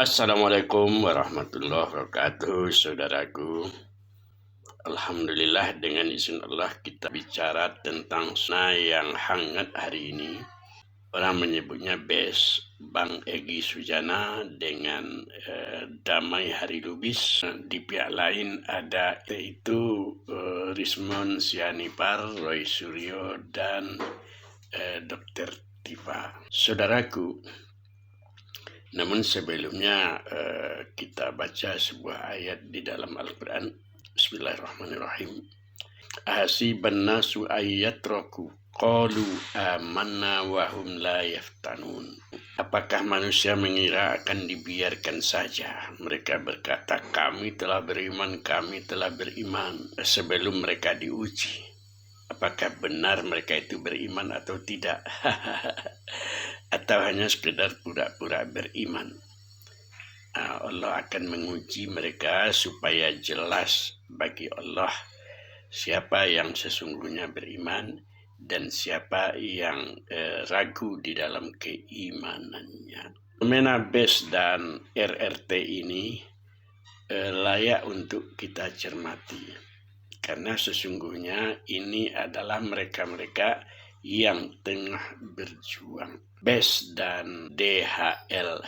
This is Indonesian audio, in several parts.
Assalamualaikum warahmatullahi wabarakatuh, saudaraku. Alhamdulillah, dengan izin Allah kita bicara tentang sunnah yang hangat hari ini. Orang menyebutnya BES, Bang Egy Sujana dengan Damai Hari Lubis. Di pihak lain ada yaitu Rismon Sianipar, Roy Suryo, dan Dr. Tifa. Saudaraku, namun sebelumnya kita baca sebuah ayat di dalam Al-Quran. Bismillahirrahmanirrahim. Ahasiban nasu ayyatraku qalu amanna wa hum la yaftanun. Apakah manusia mengira akan dibiarkan saja mereka berkata kami telah beriman sebelum mereka diuji? Apakah benar mereka itu beriman atau tidak? Atau hanya sekedar pura-pura beriman? Allah akan menguji mereka supaya jelas bagi Allah siapa yang sesungguhnya beriman dan siapa yang ragu di dalam keimanannya. Fenomena BES dan RRT ini layak untuk kita cermati, karena sesungguhnya ini adalah mereka-mereka yang tengah berjuang. BES dan DHL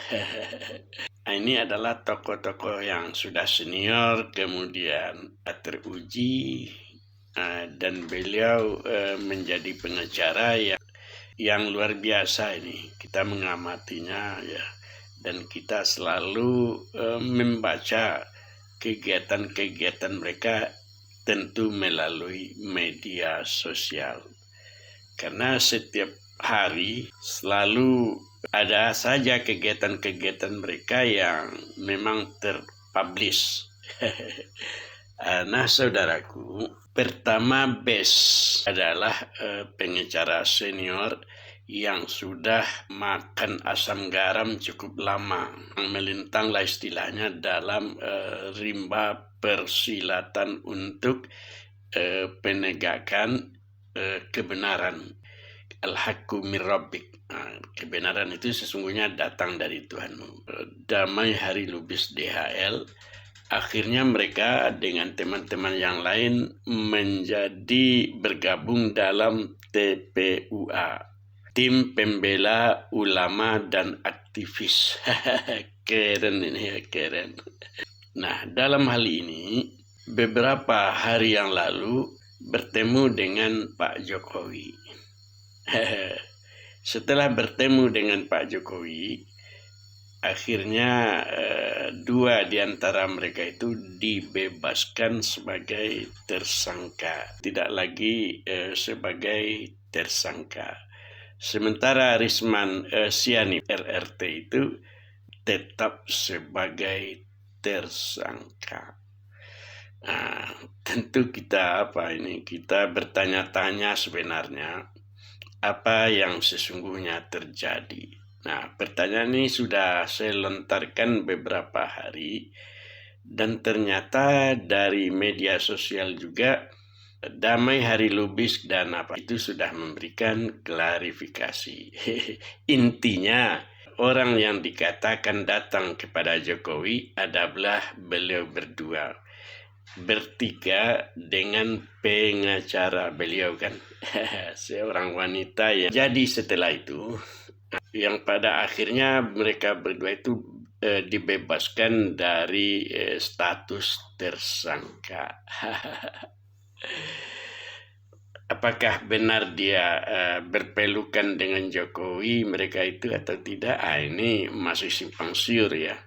ini adalah tokoh-tokoh yang sudah senior, kemudian teruji, dan beliau menjadi pengacara yang luar biasa. Ini kita mengamatinya ya, dan kita selalu membaca kegiatan-kegiatan mereka tentu melalui media sosial, karena setiap hari selalu ada saja kegiatan-kegiatan mereka yang memang terpublish. Nah, saudaraku, pertama BES adalah pengacara senior yang sudah makan asam garam cukup lama, melintanglah istilahnya dalam rimba persilatan untuk penegakan kebenaran. Al-haqqu min rabbik. Kebenaran itu sesungguhnya datang dari Tuhanmu. Damai Hari Lubis DHL, akhirnya mereka dengan teman-teman yang lain menjadi bergabung dalam TPUA, Tim Pembela Ulama dan Aktivis. Keren ini ya, keren. Nah, dalam hal ini beberapa hari yang lalu bertemu dengan Pak Jokowi. Setelah bertemu dengan Pak Jokowi, akhirnya dua di antara mereka itu dibebaskan sebagai tersangka, tidak lagi sebagai tersangka. Sementara Rismon Sianipar RRT itu tetap sebagai tersangka. Nah, tentu kita kita bertanya-tanya sebenarnya apa yang sesungguhnya terjadi. Nah, pertanyaan ini sudah saya lontarkan beberapa hari, dan ternyata dari media sosial juga Damai Hari Lubis dan itu sudah memberikan klarifikasi. Intinya, orang yang dikatakan datang kepada Jokowi adalah beliau berdua, bertiga dengan pengacara beliau kan. Seorang wanita ya. Jadi setelah itu, yang pada akhirnya mereka berdua itu dibebaskan dari status tersangka. Apakah benar dia berpelukan dengan Jokowi mereka itu atau tidak? Ini masih simpang siur ya.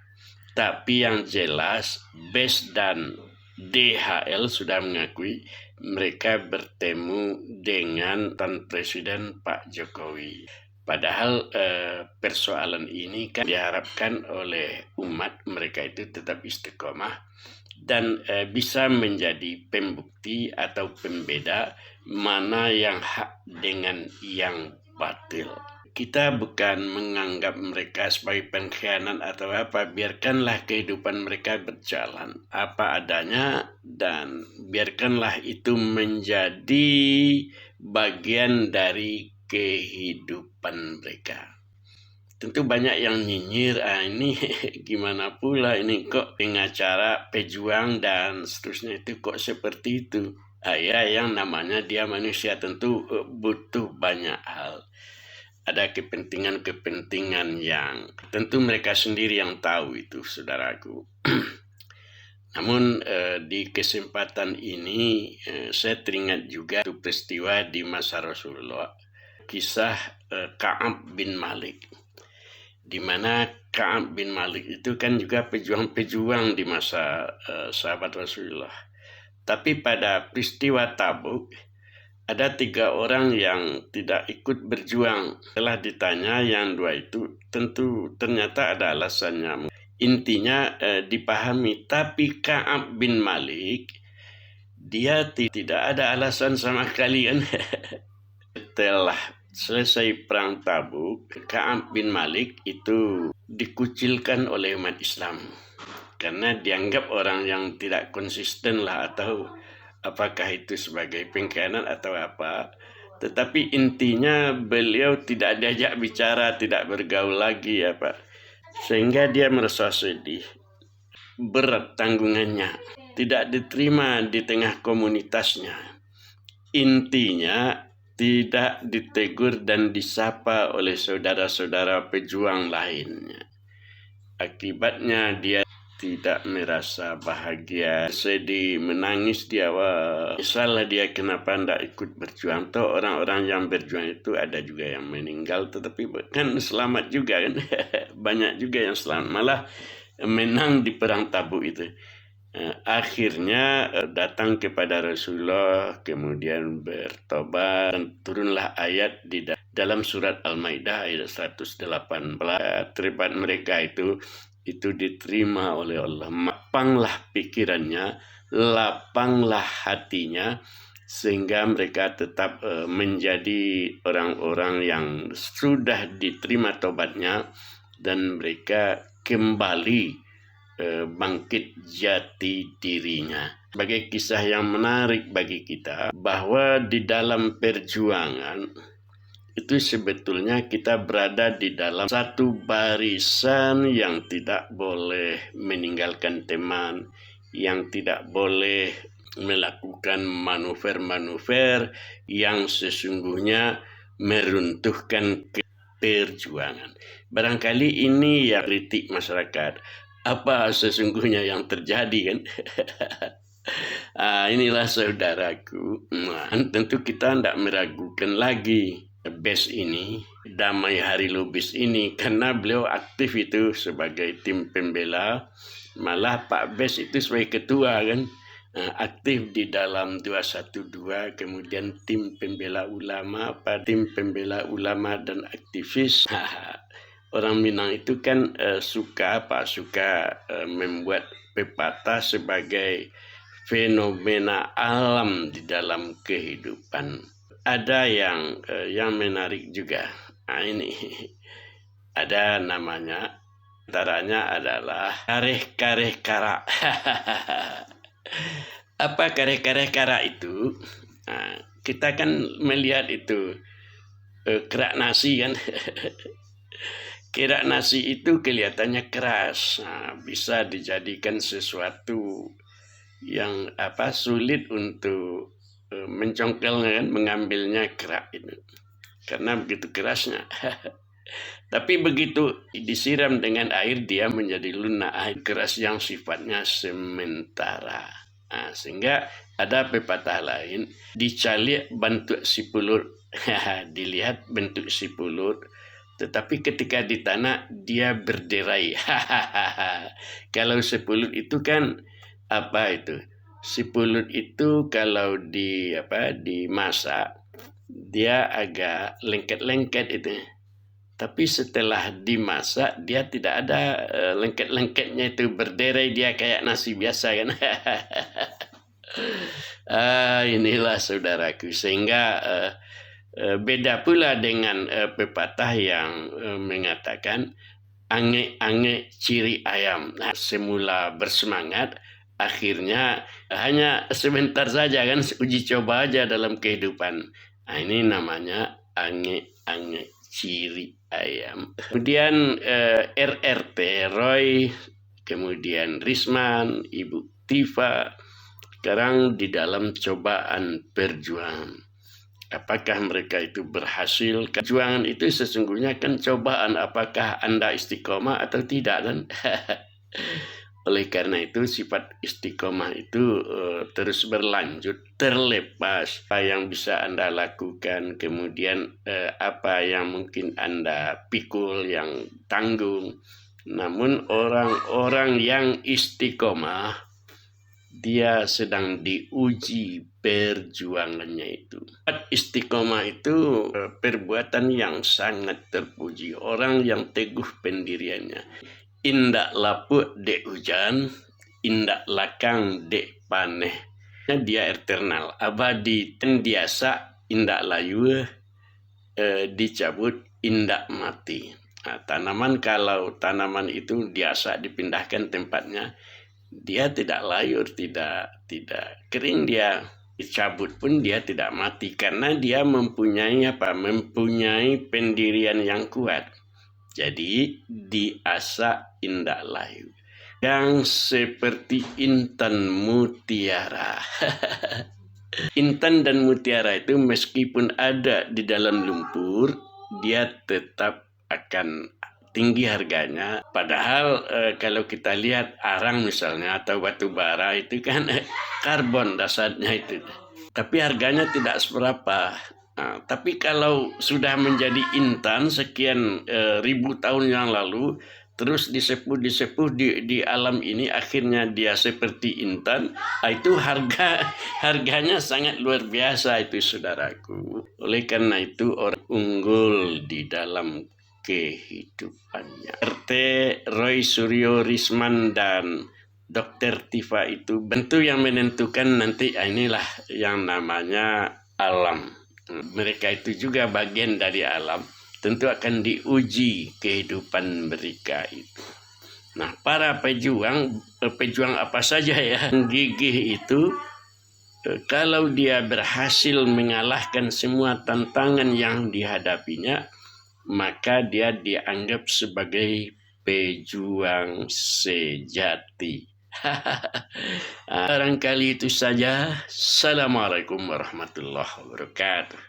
Tapi yang jelas BES dan DHL sudah mengakui mereka bertemu dengan Presiden Pak Jokowi. Padahal persoalan ini kan diharapkan oleh umat mereka itu tetap istiqomah dan bisa menjadi pembukti atau pembeda mana yang hak dengan yang batil. Kita bukan menganggap mereka sebagai pengkhianat atau apa. Biarkanlah kehidupan mereka berjalan apa adanya, dan biarkanlah itu menjadi bagian dari kehidupan mereka. tentu banyak yang nyinyir, ini gimana pula ini kok pengacara, pejuang dan seterusnya itu kok seperti itu. Ya, yang namanya dia manusia tentu butuh banyak hal. Ada kepentingan-kepentingan yang tentu mereka sendiri yang tahu itu, saudaraku. Namun di kesempatan ini saya teringat juga itu peristiwa di masa Rasulullah, kisah Ka'ab bin Malik, di mana Ka'ab bin Malik itu kan juga pejuang-pejuang di masa sahabat Rasulullah. Tapi pada peristiwa Tabuk, ada 3 orang yang tidak ikut berjuang. Setelah ditanya yang 2 itu, tentu ternyata ada alasannya. Intinya dipahami, tapi Ka'ab bin Malik, dia tidak ada alasan sama sekali kan. Setelah selesai perang Tabuk, Ka'ab bin Malik itu dikucilkan oleh umat Islam. Karena dianggap orang yang tidak konsisten lah, atau apakah itu sebagai pengkhianat atau apa. Tetapi intinya beliau tidak diajak bicara, tidak bergaul lagi apa. Sehingga dia merasa sedih, berat tanggungannya, tidak diterima di tengah komunitasnya. Intinya tidak ditegur dan disapa oleh saudara-saudara pejuang lainnya. Akibatnya dia tidak merasa bahagia, sedih, menangis dia. Wah, salah dia kenapa tidak ikut berjuang. Toh orang-orang yang berjuang itu ada juga yang meninggal, tetapi kan selamat juga kan. Banyak juga yang selamat, malah menang di perang Tabuk itu. Akhirnya datang kepada Rasulullah, kemudian bertobat, dan turunlah ayat di dalam surat Al-Maidah ayat 118. Terlibat mereka itu diterima oleh Allah. Lapanglah pikirannya, lapanglah hatinya, sehingga mereka tetap menjadi orang-orang yang sudah diterima tobatnya, dan mereka kembali bangkit jati dirinya. Sebagai kisah yang menarik bagi kita, bahwa di dalam perjuangan itu sebetulnya kita berada di dalam satu barisan yang tidak boleh meninggalkan teman, yang tidak boleh melakukan manuver-manuver yang sesungguhnya meruntuhkan perjuangan. Barangkali ini yang kritik masyarakat. Apa sesungguhnya yang terjadi kan? Inilah saudaraku. Tentu kita tidak meragukan lagi BES ini, Damai Hari Lubis ini, karena beliau aktif itu sebagai tim pembela. Malah Pak BES itu sebagai ketua kan, aktif di dalam 212, kemudian tim pembela ulama, tim pembela ulama dan aktivis. Orang Minang itu kan suka membuat pepatah sebagai fenomena alam di dalam kehidupan. Ada yang menarik juga. Ini ada namanya, antaranya adalah kareh-kareh kara. Apa kareh-kareh kara itu? Kita kan melihat itu kerak nasi kan. Kerak nasi itu kelihatannya keras, bisa dijadikan sesuatu yang sulit untuk mencongkelnya kan, mengambilnya kerak itu, karena begitu kerasnya. Tapi begitu disiram dengan air, dia menjadi lunak, air keras yang sifatnya sementara. Sehingga ada pepatah lain, dicalik bentuk si pulut. Dilihat bentuk si pulut, tetapi ketika di tanah dia berderai. Kalau si pulut itu kan si pulut itu kalau dimasak dia agak lengket-lengket itu. Tapi setelah dimasak dia tidak ada lengket-lengketnya itu, berderai dia kayak nasi biasa kan. Inilah saudaraku, sehingga beda pula dengan pepatah yang mengatakan ange-ange ciri ayam. Semula bersemangat, akhirnya hanya sebentar saja kan, uji coba aja dalam kehidupan. Ini namanya ange-ange ciri ayam. Kemudian RRT Roy, kemudian Risman, Ibu Tifa, sekarang di dalam cobaan perjuangan. Apakah mereka itu berhasil? Perjuangan itu sesungguhnya kan cobaan, apakah Anda istiqomah atau tidak kan? Oleh karena itu sifat istiqomah itu terus berlanjut, terlepas apa yang bisa Anda lakukan, kemudian apa yang mungkin Anda pikul, yang tanggung. Namun orang-orang yang istiqomah, dia sedang diuji perjuangannya itu. Istiqomah itu perbuatan yang sangat terpuji, orang yang teguh pendiriannya. Indak lapuk dek hujan, indak lakang dek paneh. Dia eternal, abadi, tendiasa, indak layu, dicabut, indak mati. Nah, kalau tanaman itu biasa dipindahkan tempatnya, dia tidak layur, tidak kering, dia dicabut pun dia tidak mati karena dia mempunyai pendirian yang kuat. Jadi diasa indak layu, yang seperti intan mutiara. Intan dan mutiara itu meskipun ada di dalam lumpur, dia tetap akan tinggi harganya. Padahal kalau kita lihat arang misalnya atau batu bara itu kan karbon dasarnya itu. Tapi harganya tidak seberapa. Nah, tapi kalau sudah menjadi intan sekian ribu tahun yang lalu, terus disepuh di alam ini, akhirnya dia seperti intan, itu harganya sangat luar biasa itu, saudaraku. Oleh karena itu orang unggul di dalam kehidupannya. RT Roy Suryo Risman dan Dr. Tifa itu bentuk yang menentukan nanti, inilah yang namanya alam. Mereka itu juga bagian dari alam, tentu akan diuji kehidupan mereka itu. Nah, para pejuang apa saja ya, gigih itu, kalau dia berhasil mengalahkan semua tantangan yang dihadapinya, maka dia dianggap sebagai pejuang sejati. Barangkali itu saja. Assalamualaikum warahmatullahi wabarakatuh.